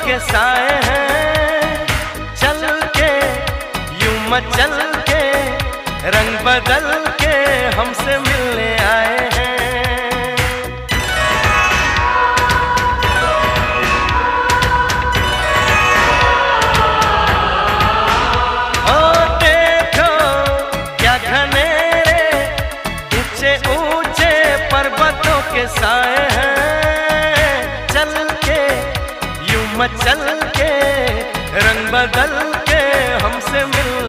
के साए हैं, चल के यूं मचल के रंग बदल के हमसे मिलने आए हैं। ओ देखो क्या घनेरे ऊंचे ऊंचे पर्वतों के साए हैं, चल के यूं मचल के रंग बदल के हमसे मिल